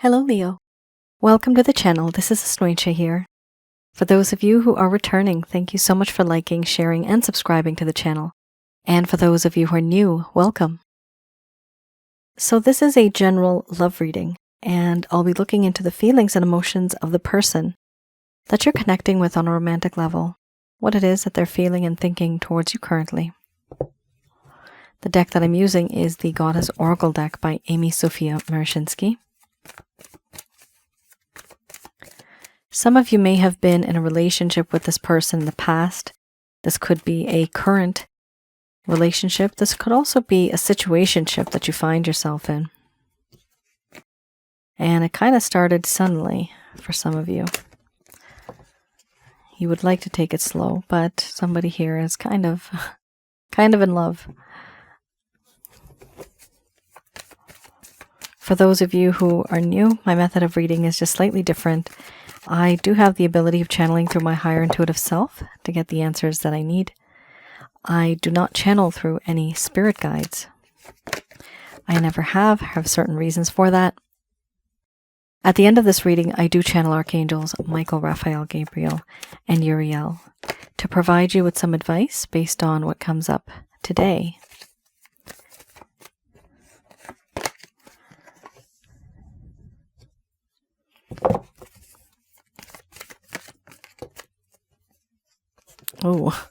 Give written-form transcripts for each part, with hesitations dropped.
Hello, Leo. Welcome to the channel. This is Asnointia here. For those of you who are returning, thank you so much for liking, sharing, and subscribing to the channel. And for those of you who are new, welcome. So this is a general love reading, and I'll be looking into the feelings and emotions of the person that you're connecting with on a romantic level, what it is that they're feeling and thinking towards you currently. The deck that I'm using is the Goddess Oracle deck by Amy Sophia Marashinsky. Some of you may have been in a relationship with this person in the past. This could be a current relationship. This could also be a situationship that you find yourself in. And it kind of started suddenly for some of you. You would like to take it slow, but somebody here is kind of in love. For those of you who are new, my method of reading is just slightly different. I do have the ability of channeling through my higher intuitive self to get the answers that I need. I do not channel through any spirit guides. I never have certain reasons for that. At the end of this reading, I do channel archangels Michael, Raphael, Gabriel, and Uriel to provide you with some advice based on what comes up today. Oh,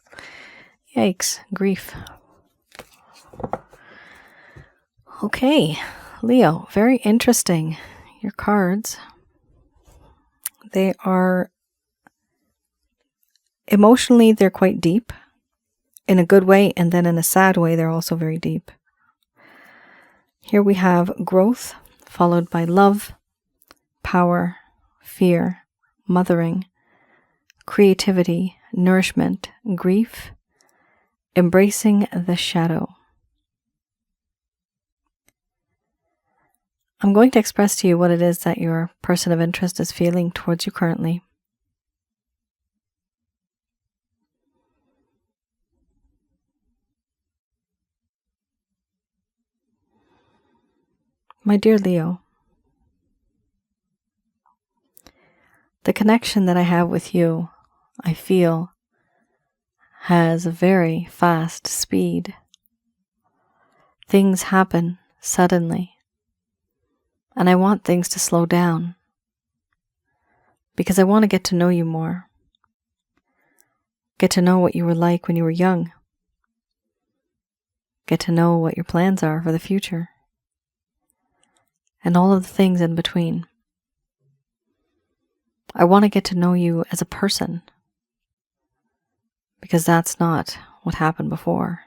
yikes, grief. Okay, Leo, very interesting. Your cards, they are emotionally, they're quite deep in a good way, and then in a sad way, they're also very deep. Here we have growth, followed by love, power, fear, mothering, creativity, nourishment, grief, embracing the shadow. I'm going to express to you what it is that your person of interest is feeling towards you currently. My dear Leo, the connection that I have with you, I feel, has a very fast speed. Things happen suddenly, and I want things to slow down because I want to get to know you more. Get to know what you were like when you were young. Get to know what your plans are for the future. And all of the things in between. I want to get to know you as a person, because that's not what happened before.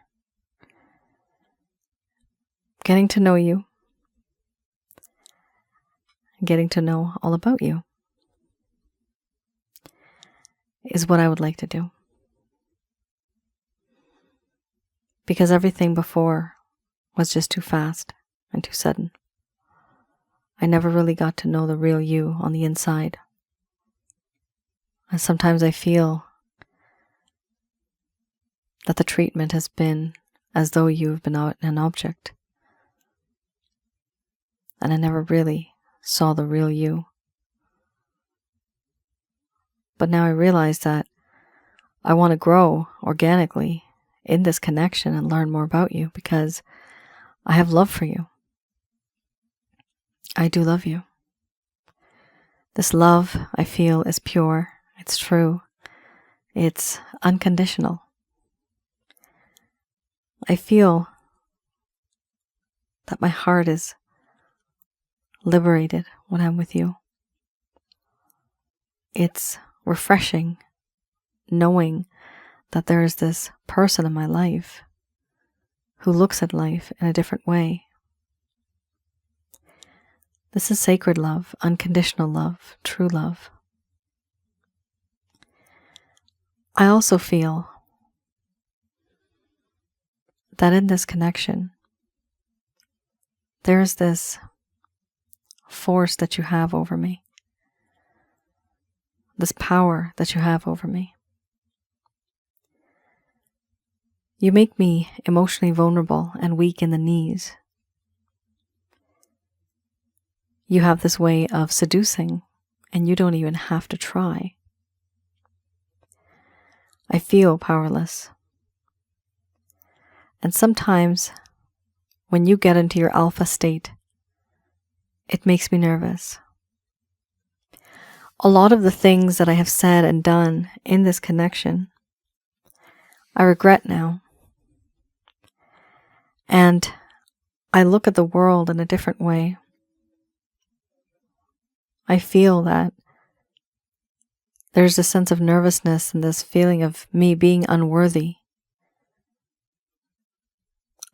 Getting to know you, getting to know all about you, is what I would like to do. Because everything before was just too fast and too sudden. I never really got to know the real you on the inside. And sometimes I feel that the treatment has been as though you've been an object. And I never really saw the real you. But now I realize that I want to grow organically in this connection and learn more about you because I have love for you. I do love you. This love, I feel, is pure. It's true. It's unconditional. I feel that my heart is liberated when I'm with you. It's refreshing knowing that there is this person in my life who looks at life in a different way. This is sacred love, unconditional love, true love. I also feel that in this connection, there is this force that you have over me, this power that you have over me. You make me emotionally vulnerable and weak in the knees. You have this way of seducing, and you don't even have to try. I feel powerless. And sometimes, when you get into your alpha state, it makes me nervous. A lot of the things that I have said and done in this connection, I regret now. And I look at the world in a different way. I feel that there's a sense of nervousness and this feeling of me being unworthy.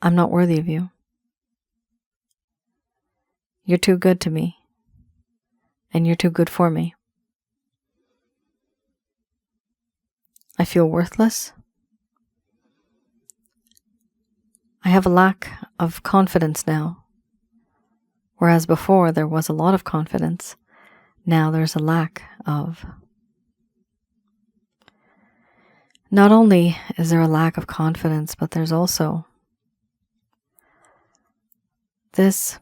I'm not worthy of you. You're too good to me, and you're too good for me. I feel worthless. I have a lack of confidence now. Whereas before there was a lot of confidence, now there's a lack of. Not only is there a lack of confidence, but there's also this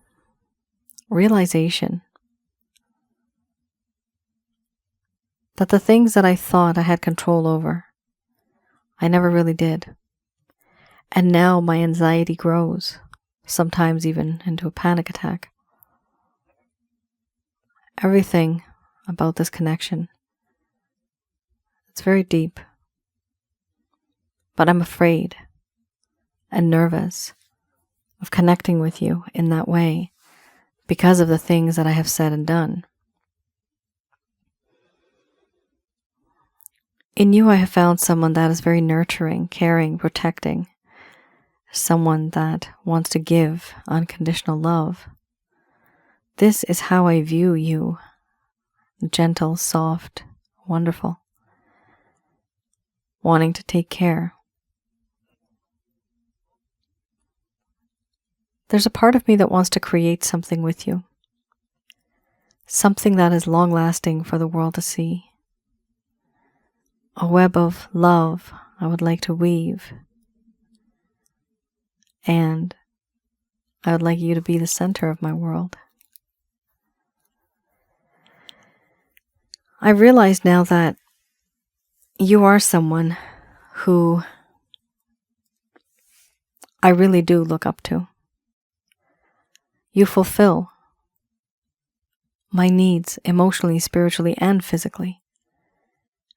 realization that the things that I thought I had control over, I never really did. And now my anxiety grows, sometimes even into a panic attack. Everything about this connection, it's very deep. But I'm afraid and nervous of connecting with you in that way because of the things that I have said and done. In you, I have found someone that is very nurturing, caring, protecting, someone that wants to give unconditional love. This is how I view you, gentle, soft, wonderful, wanting to take care. There's a part of me that wants to create something with you, something that is long-lasting for the world to see. A web of love I would like to weave, and I would like you to be the center of my world. I realize now that you are someone who I really do look up to. You fulfill my needs emotionally, spiritually, and physically.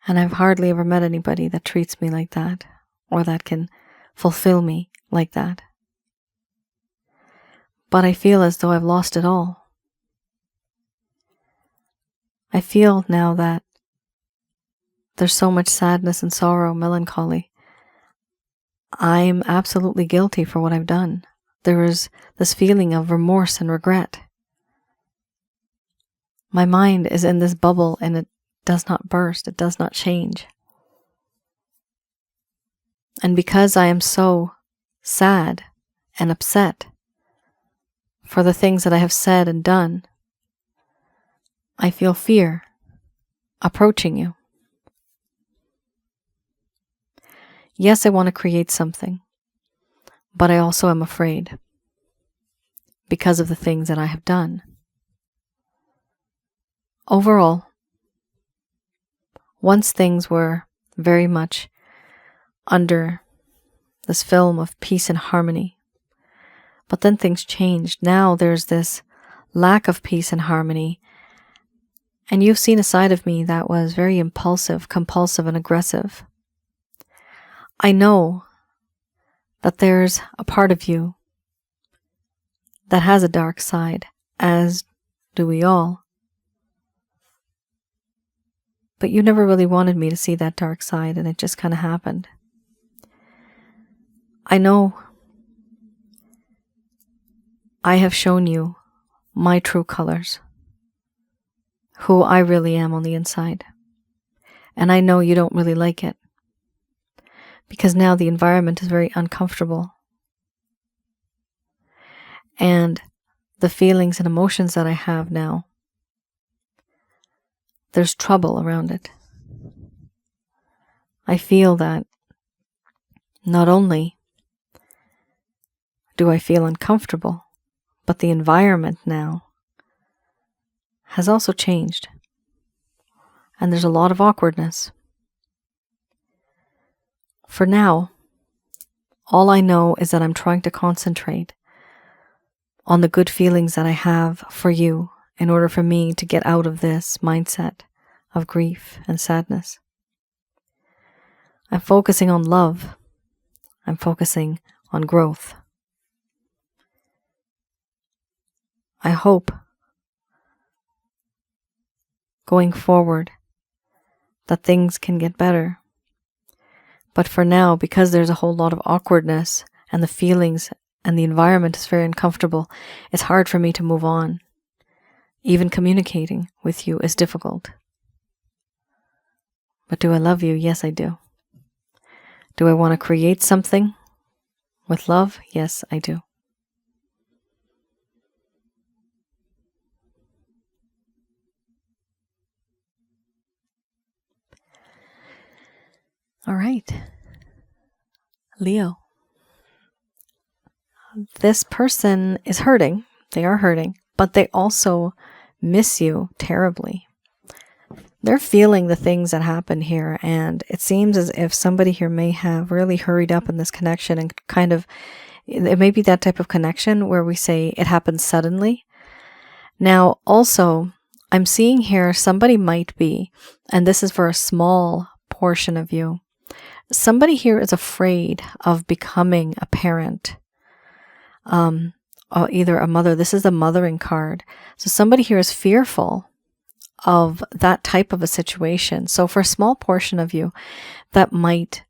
And I've hardly ever met anybody that treats me like that, or that can fulfill me like that. But I feel as though I've lost it all. I feel now that there's so much sadness and sorrow, melancholy. I'm absolutely guilty for what I've done. There is this feeling of remorse and regret. My mind is in this bubble and it does not burst, it does not change. And because I am so sad and upset for the things that I have said and done, I feel fear approaching you. Yes, I want to create something, but I also am afraid because of the things that I have done. Overall, once things were very much under this film of peace and harmony, but then things changed. Now there's this lack of peace and harmony, and you've seen a side of me that was very impulsive, compulsive, and aggressive. I know that there's a part of you that has a dark side, as do we all. But you never really wanted me to see that dark side, and it just kind of happened. I know I have shown you my true colors, who I really am on the inside. And I know you don't really like it, because now the environment is very uncomfortable. And the feelings and emotions that I have now, there's trouble around it. I feel that not only do I feel uncomfortable, but the environment now has also changed. And there's a lot of awkwardness. For now, all I know is that I'm trying to concentrate on the good feelings that I have for you in order for me to get out of this mindset of grief and sadness. I'm focusing on love. I'm focusing on growth. I hope going forward that things can get better. But for now, because there's a whole lot of awkwardness and the feelings and the environment is very uncomfortable, it's hard for me to move on. Even communicating with you is difficult. But do I love you? Yes, I do. Do I want to create something with love? Yes, I do. All right. Leo. This person is hurting. They are hurting, but they also miss you terribly. They're feeling the things that happened here, and it seems as if somebody here may have really hurried up in this connection and kind of, it may be that type of connection where we say it happened suddenly. Now, also, I'm seeing here somebody might be, and this is for a small portion of you, somebody here is afraid of becoming a parent. Or either a mother. This is the mothering card. So somebody here is fearful of that type of a situation. So for a small portion of you, that might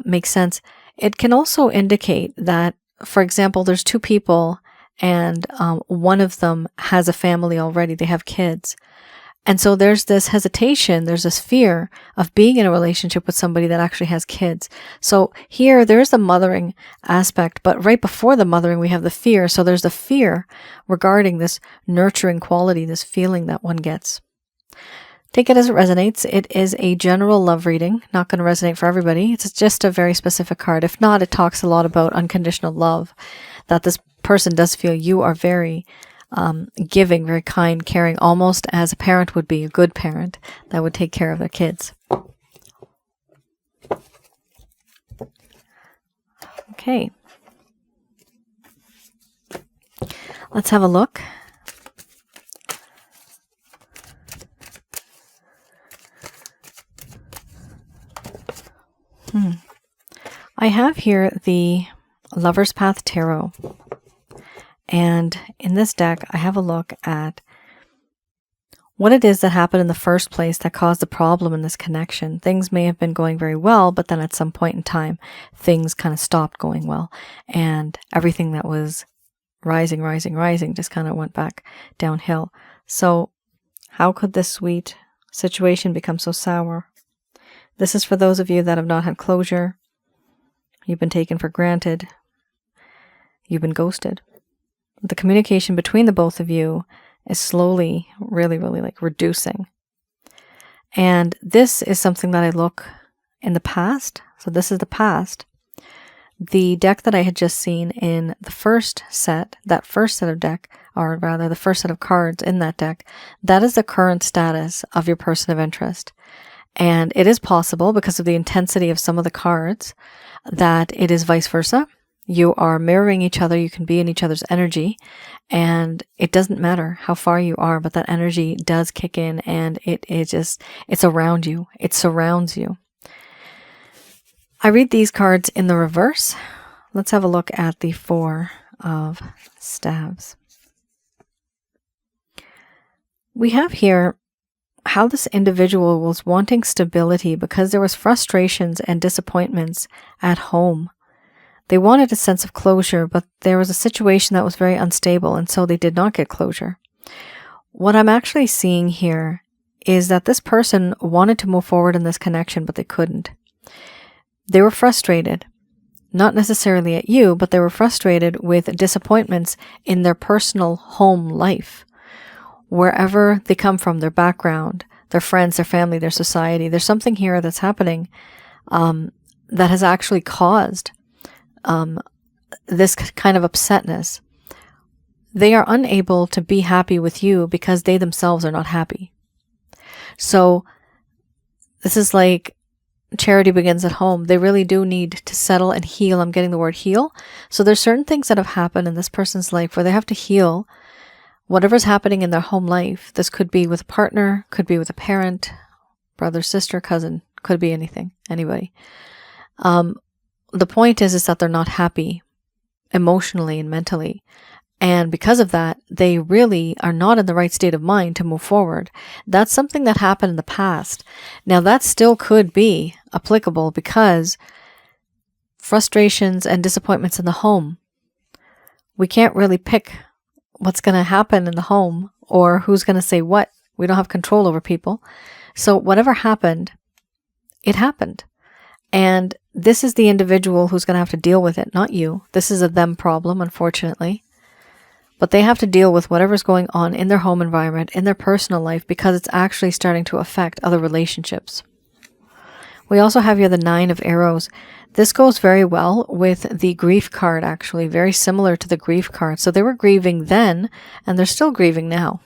make sense. It can also indicate that, for example, there's two people and one of them has a family already. They have kids. And so there's this hesitation, there's this fear of being in a relationship with somebody that actually has kids. So here, there's the mothering aspect, but right before the mothering, we have the fear. So there's the fear regarding this nurturing quality, this feeling that one gets. Take it as it resonates. It is a general love reading, not going to resonate for everybody. It's just a very specific card. If not, it talks a lot about unconditional love, that this person does feel you are very giving, very kind, caring, almost as a parent would be, a good parent that would take care of their kids. Okay. Let's have a look. I have here the Lover's Path Tarot. And in this deck, I have a look at what it is that happened in the first place that caused the problem in this connection. Things may have been going very well, but then at some point in time, things kind of stopped going well. And everything that was rising just kind of went back downhill. So how could this sweet situation become so sour? This is for those of you that have not had closure. You've been taken for granted. You've been ghosted. The communication between the both of you is slowly, really like reducing. And this is something that I look in the past. So this is the past. The deck that I had just seen in the first set, that first set of deck, or rather the first set of cards in that deck, that is the current status of your person of interest. And it is possible, because of the intensity of some of the cards, that it is vice versa. You are mirroring each other. You can be in each other's energy, and it doesn't matter how far you are, but that energy does kick in, and it's around you. It surrounds you. I read these cards in the reverse. Let's have a look at the Four of Staves. We have here how this individual was wanting stability because there was frustrations and disappointments at home. They wanted a sense of closure, but there was a situation that was very unstable, and so they did not get closure. What I'm actually seeing here is that this person wanted to move forward in this connection, but they couldn't. They were frustrated, not necessarily at you, but they were frustrated with disappointments in their personal home life. Wherever they come from, their background, their friends, their family, their society, there's something here that's happening that has actually caused this kind of upsetness. they are unable to be happy with you because they themselves are not happy. So this is like charity begins at home. They really do need to settle and heal. I'm getting the word heal. So there's certain things that have happened in this person's life where they have to heal whatever's happening in their home life. This could be with a partner, could be with a parent, brother, sister, cousin, could be anything, anybody. The point is that they're not happy emotionally and mentally. And because of that, they really are not in the right state of mind to move forward. That's something that happened in the past. Now, that still could be applicable because frustrations and disappointments in the home, we can't really pick what's going to happen in the home or who's going to say what. We don't have control over people. So whatever happened, it happened. And this is the individual who's going to have to deal with it, not you. This is a them problem, unfortunately. But they have to deal with whatever's going on in their home environment, in their personal life, because it's actually starting to affect other relationships. We also have here the 9 of Arrows. This goes very well with the grief card, actually, very similar to the grief card. So they were grieving then, and they're still grieving now.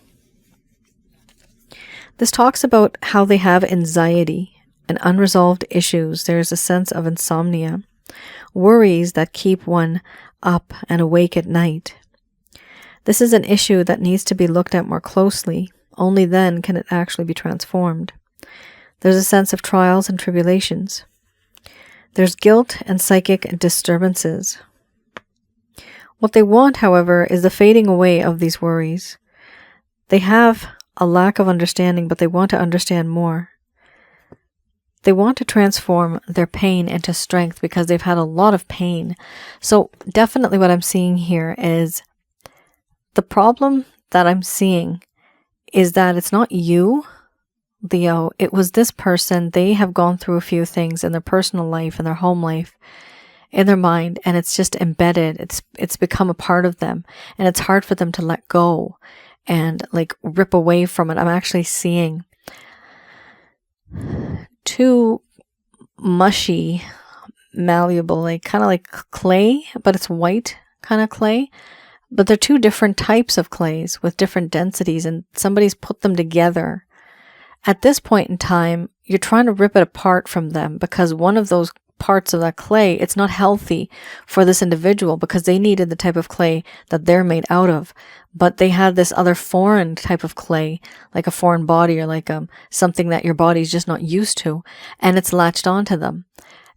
This talks about how they have anxiety and unresolved issues. There's a sense of insomnia, worries that keep one up and awake at night. This is an issue that needs to be looked at more closely. Only then can it actually be transformed. There's a sense of trials and tribulations. There's guilt and psychic disturbances. What they want, however, is the fading away of these worries. They have a lack of understanding, but they want to understand more. They want to transform their pain into strength because they've had a lot of pain. So definitely what I'm seeing here is the problem that I'm seeing is that it's not you, Leo. It was this person. They have gone through a few things in their personal life, in their home life, in their mind, and it's just embedded. It's become a part of them, and it's hard for them to let go and like rip away from it. I'm actually seeing 2 mushy, malleable, like kind of like clay, but it's white kind of clay. But they're 2 different types of clays with different densities, and somebody's put them together. At this point in time, you're trying to rip it apart from them because one of those parts of that clay, it's not healthy for this individual because they needed the type of clay that they're made out of. But they had this other foreign type of clay, like a foreign body or like something that your body's just not used to, and it's latched onto them.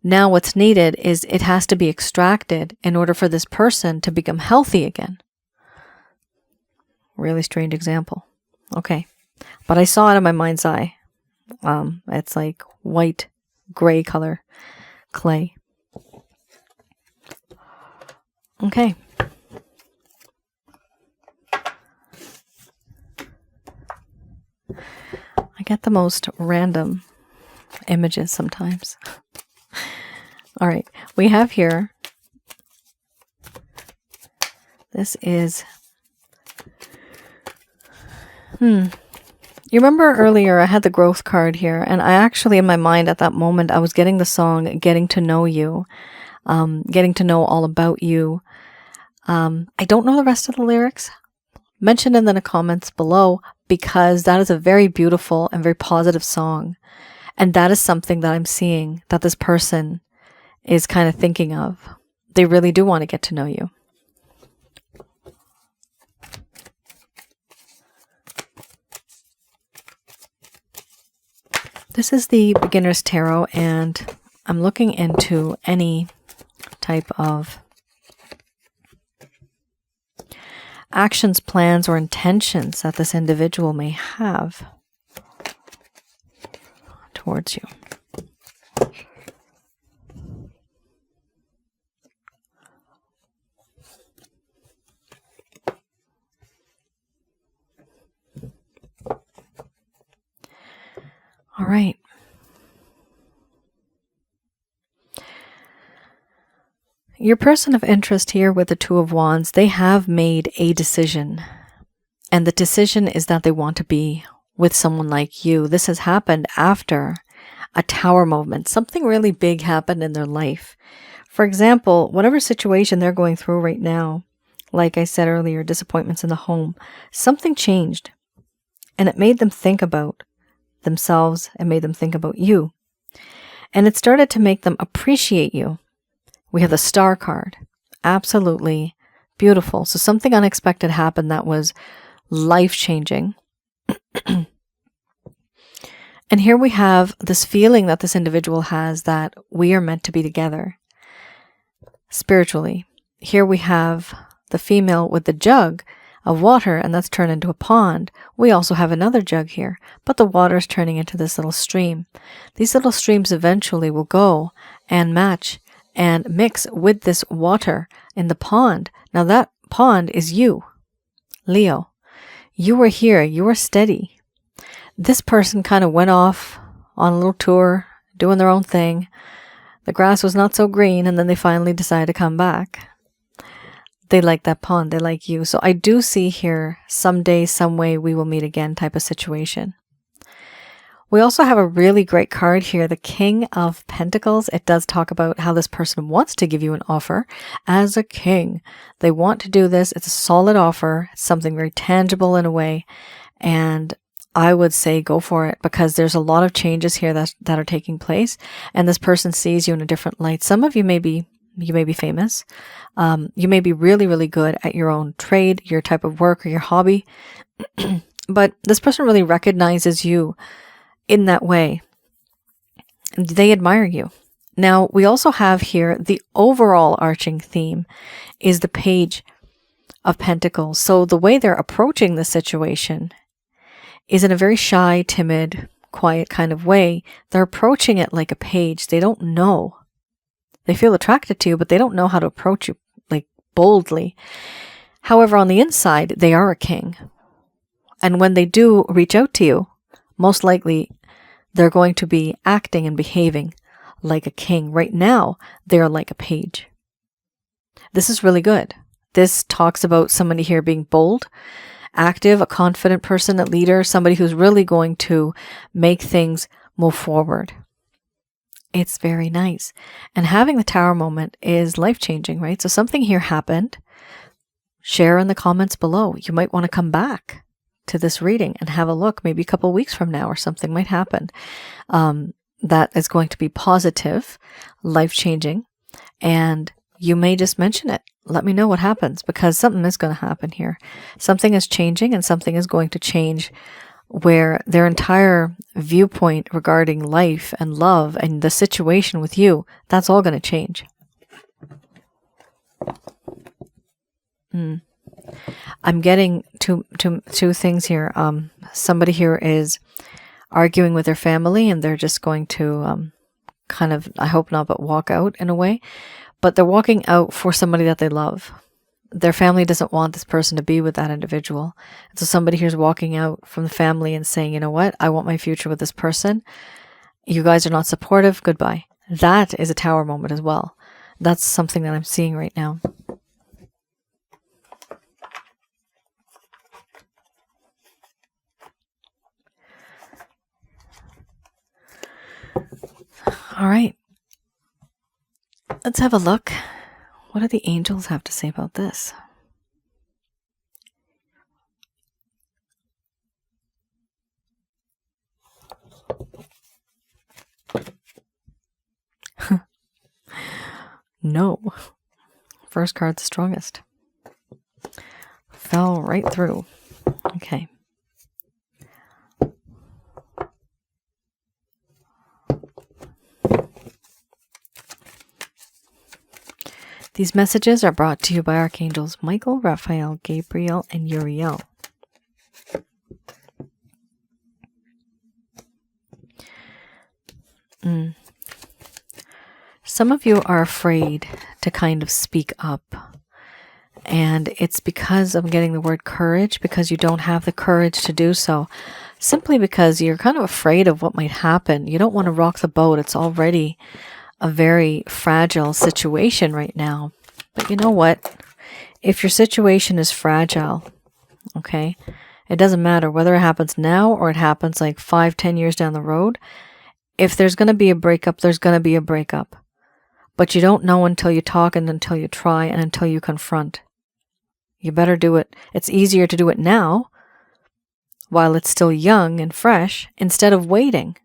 Now what's needed is it has to be extracted in order for this person to become healthy again. Really strange example. Okay. But I saw it in my mind's eye. It's like white, gray color clay. Okay. I get the most random images sometimes. All right. We have here, this is, you remember earlier I had the growth card here, and I actually, in my mind at that moment, I was getting the song, Getting to Know You, getting to know all about you. I don't know the rest of the lyrics. Mention them in the comments below, because that is a very beautiful and very positive song. And that is something that I'm seeing that this person is kind of thinking of. They really do want to get to know you. This is the Beginner's Tarot, and I'm looking into any type of actions, plans, or intentions that this individual may have towards you. All right. Your person of interest here with the 2 of Wands, they have made a decision. And the decision is that they want to be with someone like you. This has happened after a tower moment. Something really big happened in their life. For example, whatever situation they're going through right now, like I said earlier, disappointments in the home, something changed. And it made them think about themselves. It made them think about you. And it started to make them appreciate you. We have the Star card. Absolutely beautiful. So something unexpected happened that was life-changing. And here we have this feeling that this individual has that we are meant to be together spiritually. Here we have the female with the jug of water, and that's turned into a pond. We also have another jug here, but the water is turning into this little stream. These little streams eventually will go and match and mix with this water in the pond. Now that pond is you, Leo. You were here. You were steady. This person kind of went off on a little tour, doing their own thing. The grass was not so green, and then they finally decided to come back. They like that pond. They like you. So I do see here, someday, some way we will meet again type of situation. We also have a really great card here, the King of Pentacles. It does talk about how this person wants to give you an offer as a king. They want to do this. It's a solid offer. It's something very tangible in a way. And I would say go for it, because there's a lot of changes here that are taking place, and this person sees you in a different light. Some of you may be famous. You may be really, really good at your own trade, your type of work, or your hobby. But this person really recognizes you in that way. They admire you. Now, we also have here the overall arching theme is the Page of Pentacles. So the way they're approaching the situation is in a very shy, timid, quiet kind of way. They're approaching it like a page. They don't know. They feel attracted to you, but they don't know how to approach you like boldly. However, on the inside, they are a king. And when they do reach out to you, most likely they're going to be acting and behaving like a king. Right now, they're like a page. This is really good. This talks about somebody here being bold, active, a confident person, a leader, somebody who's really going to make things move forward. It's very nice. And having the Tower moment is life-changing, right? So something here happened. Share in the comments below. You might want to come back to this reading and have a look. Maybe a couple of weeks from now or something might happen. That is going to be positive, life-changing, and you may just mention it. Let me know what happens, because something is going to happen here. Something is changing, and something is going to change where their entire viewpoint regarding life and love and the situation with you, that's all going to change. I'm getting two things here. Somebody here is arguing with their family, and they're just going to kind of, I hope not, but walk out in a way. But they're walking out for somebody that they love. Their family doesn't want this person to be with that individual. And so somebody here's walking out from the family and saying, you know what? I want my future with this person. You guys are not supportive. Goodbye. That is a Tower moment as well. That's something that I'm seeing right now. All right. Let's have a look. What do the angels have to say about this? No. First card's the strongest. Fell right through. Okay. These messages are brought to you by Archangels Michael, Raphael, Gabriel, and Uriel. Some of you are afraid to kind of speak up. And it's because I'm getting the word courage, because you don't have the courage to do so. Simply because you're kind of afraid of what might happen. You don't want to rock the boat. It's already a very fragile situation right now. But you know what? If your situation is fragile, okay, it doesn't matter whether it happens now or it happens like 5-10 years down the road. If there's going to be a breakup, there's going to be a breakup. But you don't know until you talk and until you try and until you confront. You better do it. It's easier to do it now while it's still young and fresh instead of waiting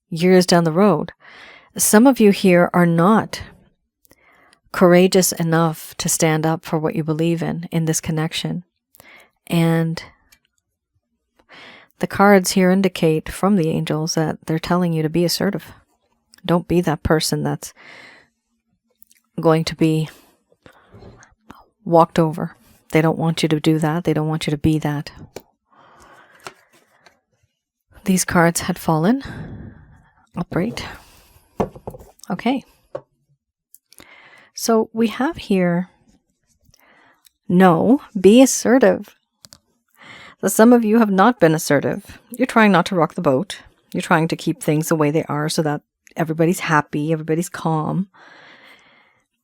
years down the road. Some of you here are not courageous enough to stand up for what you believe in this connection. And the cards here indicate from the angels that they're telling you to be assertive. Don't be that person that's going to be walked over. They don't want you to do that. They don't want you to be that. These cards had fallen upright. Okay. So we have here, no, be assertive. So some of you have not been assertive. You're trying not to rock the boat. You're trying to keep things the way they are so that everybody's happy, everybody's calm.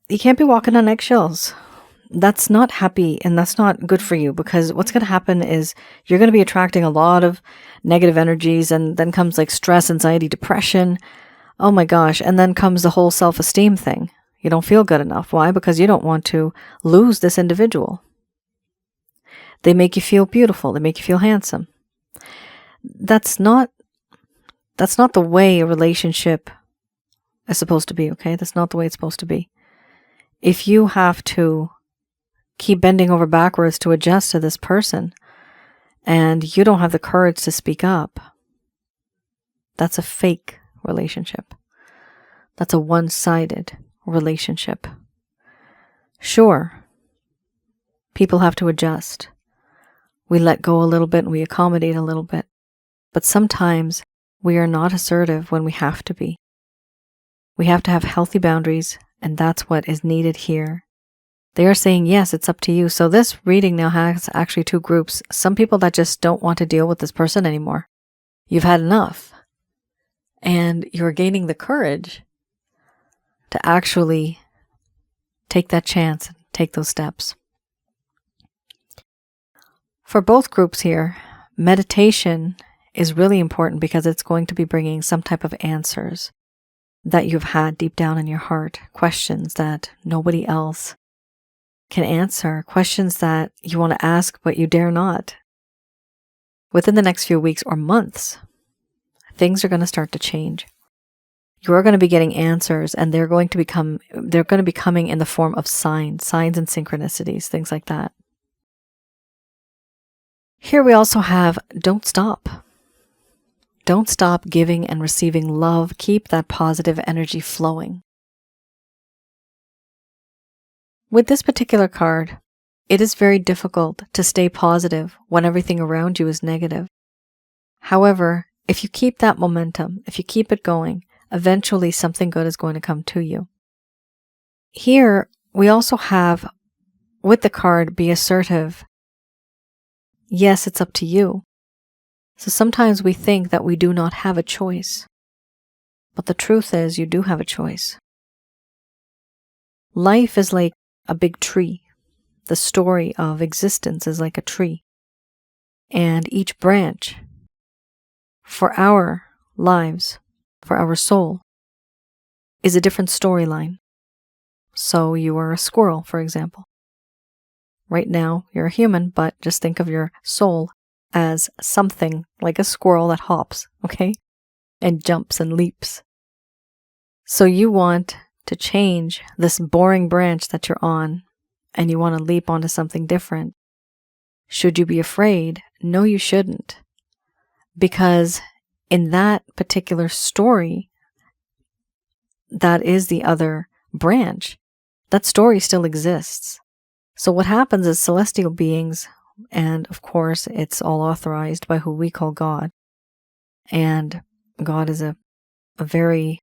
You can't be walking on eggshells. That's not happy and that's not good for you, because what's going to happen is you're going to be attracting a lot of negative energies, and then comes like stress, anxiety, depression. Oh my gosh. And then comes the whole self-esteem thing. You don't feel good enough. Why? Because you don't want to lose this individual. They make you feel beautiful. They make you feel handsome. That's not the way a relationship is supposed to be, okay? That's not the way it's supposed to be. If you have to keep bending over backwards to adjust to this person and you don't have the courage to speak up, that's a fake relationship. That's a one-sided relationship. Sure, people have to adjust. We let go a little bit and we accommodate a little bit. But sometimes we are not assertive when we have to be. We have to have healthy boundaries, and that's what is needed here. They are saying, yes, it's up to you. So this reading now has actually two groups. Some people that just don't want to deal with this person anymore. You've had enough. And you're gaining the courage to actually take that chance and take those steps. For both groups here, meditation is really important because it's going to be bringing some type of answers that you've had deep down in your heart, questions that nobody else can answer, questions that you want to ask but you dare not. Within the next few weeks or months, things are going to start to change. You're going to be getting answers, and they're going to be coming in the form of signs and synchronicities, things like that. Here we also have, don't stop. Don't stop giving and receiving love. Keep that positive energy flowing. With this particular card, it is very difficult to stay positive when everything around you is negative. However, if you keep that momentum, if you keep it going, eventually something good is going to come to you. Here, we also have, with the card, be assertive. Yes, it's up to you. So sometimes we think that we do not have a choice. But the truth is, you do have a choice. Life is like a big tree. The story of existence is like a tree. And each branch, for our lives, for our soul, is a different storyline. So you are a squirrel, for example. Right now, you're a human, but just think of your soul as something like a squirrel that hops, okay? And jumps and leaps. So you want to change this boring branch that you're on, and you want to leap onto something different. Should you be afraid? No, you shouldn't. Because in that particular story, that is the other branch. That story still exists. So what happens is celestial beings, and of course it's all authorized by who we call God. And God is a very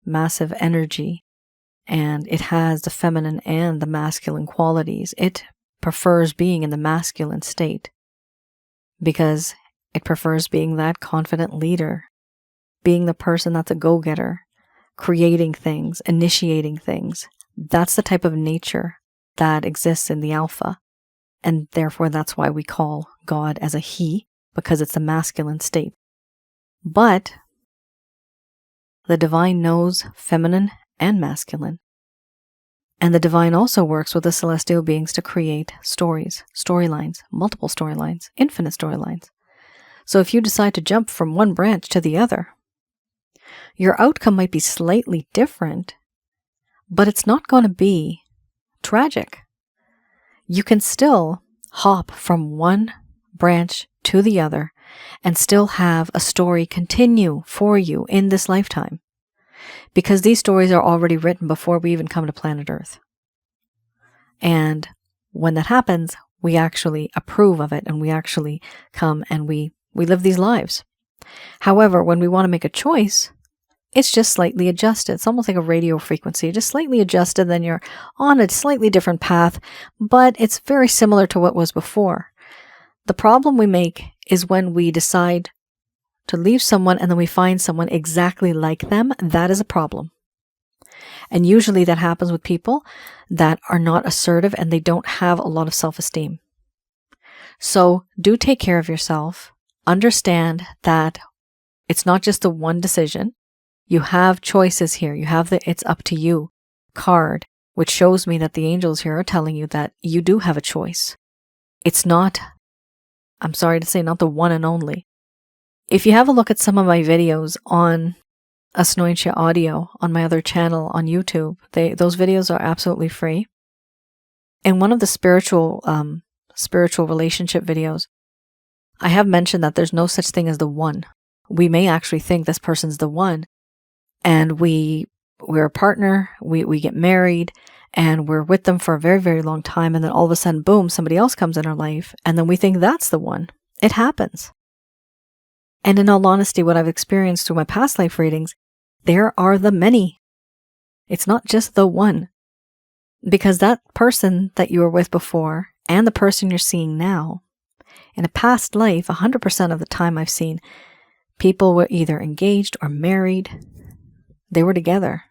massive energy, and it has the feminine and the masculine qualities. It prefers being in the masculine state because it prefers being that confident leader, being the person that's a go-getter, creating things, initiating things. That's the type of nature that exists in the alpha. And therefore, that's why we call God as a he, because it's the masculine state. But the divine knows feminine and masculine. And the divine also works with the celestial beings to create stories, storylines, multiple storylines, infinite storylines. So if you decide to jump from one branch to the other, your outcome might be slightly different, but it's not going to be tragic. You can still hop from one branch to the other and still have a story continue for you in this lifetime, because these stories are already written before we even come to planet Earth. And when that happens, we actually approve of it, and we actually come and we live these lives. However, when we want to make a choice, it's just slightly adjusted. It's almost like a radio frequency, just slightly adjusted, then you're on a slightly different path, but it's very similar to what was before. The problem we make is when we decide to leave someone and then we find someone exactly like them. That is a problem. And usually that happens with people that are not assertive and they don't have a lot of self-esteem. So do take care of yourself. Understand that it's not just the one decision. You have choices here. You have the "it's up to you" card, which shows me that the angels here are telling you that you do have a choice. It's not, I'm sorry to say, not the one and only. If you have a look at some of my videos on Asnointia audio on my other channel on YouTube, those videos are absolutely free. In one of the spiritual relationship videos, I have mentioned that there's no such thing as the one. We may actually think this person's the one, and we're a partner, we get married, and we're with them for a very, very long time, and then all of a sudden, boom, somebody else comes in our life, and then we think that's the one. It happens. And in all honesty, what I've experienced through my past life readings, there are the many. It's not just the one. Because that person that you were with before and the person you're seeing now, in a past life, 100% of the time I've seen, people were either engaged or married. They were together.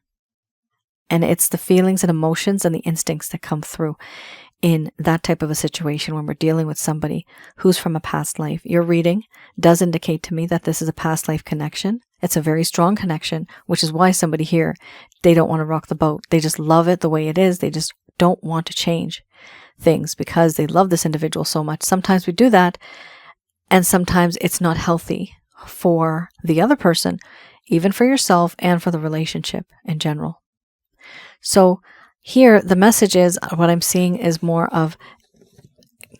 And it's the feelings and emotions and the instincts that come through in that type of a situation when we're dealing with somebody who's from a past life. Your reading does indicate to me that this is a past life connection. It's a very strong connection, which is why somebody here, they don't want to rock the boat. They just love it the way it is. They just don't want to change things because they love this individual so much. Sometimes we do that, and sometimes it's not healthy for the other person, even for yourself and for the relationship in general. So here, the message is, what I'm seeing is more of,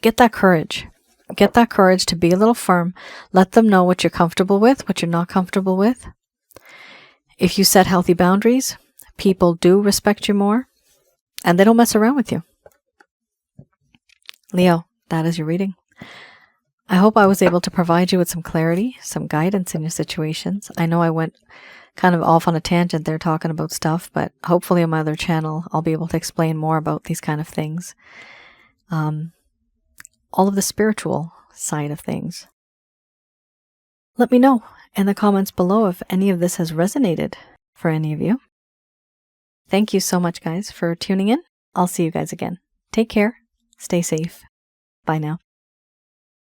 get that courage. Get that courage to be a little firm. Let them know what you're comfortable with, what you're not comfortable with. If you set healthy boundaries, people do respect you more, and they don't mess around with you. Leo, that is your reading. I hope I was able to provide you with some clarity, some guidance in your situations. I know I went kind of off on a tangent there talking about stuff, but hopefully on my other channel, I'll be able to explain more about these kind of things. All of the spiritual side of things. Let me know in the comments below if any of this has resonated for any of you. Thank you so much, guys, for tuning in. I'll see you guys again. Take care. Stay safe. Bye now.